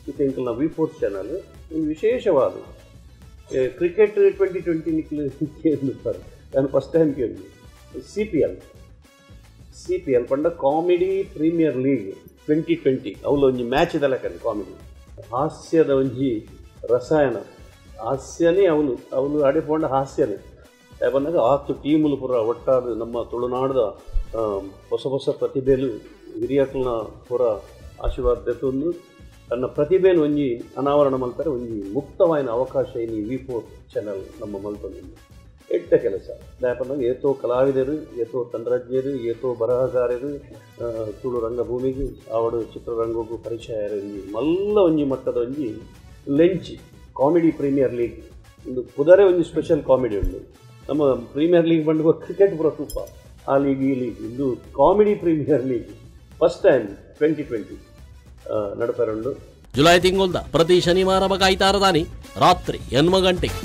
ಇದು ಎಂಕಲ್ನ ವಿ4 ಚಾನಲ್ ಒಂದು ವಿಶೇಷವಾದ ಕ್ರಿಕೆಟ್ 2020 ಕೇಳಿರ್ತಾರೆ. ನಾನು ಫಸ್ಟ್ ಟೈಮ್ ಕೇಳಿದೆ. CPL ಪಂಡ ಕಾಮಿಡಿ ಪ್ರೀಮಿಯರ್ ಲೀಗ್ 2020 ಅವಳು ಒಂಜಿ ಮ್ಯಾಚ್ ಇದಲ್ಲ ಕರೆ ಕಾಮಿಡಿ ಹಾಸ್ಯದ ಒಂಜಿ ರಸಾಯನ ಹಾಸ್ಯನೇ ಅವಳು ಆಡಿಕೊಂಡ ಹಾಸ್ಯನೇ ಬಂದಾಗ 10 ಟೀಮುಲು ಪೂರ ಒಟ್ಟಾದ ನಮ್ಮ ತುಳುನಾಡದ ಹೊಸ ಪ್ರತಿಭೆಲು ಹಿರಿಯಕಲ್ನ ಪೂರ ಆಶೀರ್ವಾದ ತೆತ್ತೊಂದು ತನ್ನ ಪ್ರತಿಭೆಯನ್ನು ಒಂಜಿ ಅನಾವರಣ ಮಲ್ತಾರೆ ಒಂಜಿ ಮುಕ್ತವಾಯಿನ ಅವಕಾಶ ಈ ವಿ4 ಚಾನಲ್ ನಮ್ಮ ಮಲ್ತೊಂದು ಎಟ್ಟ ಕೆಲಸ ದಾಯಪಂದಾಗ ಏತೋ ಕಲಾವಿದರು ಏತೋ ತಂತ್ರಜ್ಞರು ಏತೋ ಬರಹಗಾರರು ತುಳು ರಂಗಭೂಮಿಗೂ ಆವಡು ಚಿತ್ರರಂಗಕ್ಕೂ ಪರಿಚಯ ಮಲ್ಲ ಒಂಜಿ ಮಟ್ಟದ ಒಂಜಿ ಲೆಂಚಿ ಕಾಮಿಡಿ ಪ್ರೀಮಿಯರ್ ಲೀಗ್ ಒಂದು ಕುದರೆ ಒಂಜಿ ಸ್ಪೆಷಲ್ ಕಾಮಿಡಿ ಉಂಟು. ನಮ್ಮ ಪ್ರೀಮಿಯರ್ ಲೀಗ್ ಬಂದು ಕ್ರಿಕೆಟ್ ಪೂರ ತೂಪ ಆ ಲೀಗ್ ಈ ಲೀಗ್ ಇದು comedy premier league first time 2020 ನಡಪರುಂಡು. ಜುಲೈ ತಿಂಗಳ ಪ್ರತಿ ಶನಿವಾರ ಐತಾರದಾನಿ ರಾತ್ರಿ 8 ಗಂಟೆಗೆ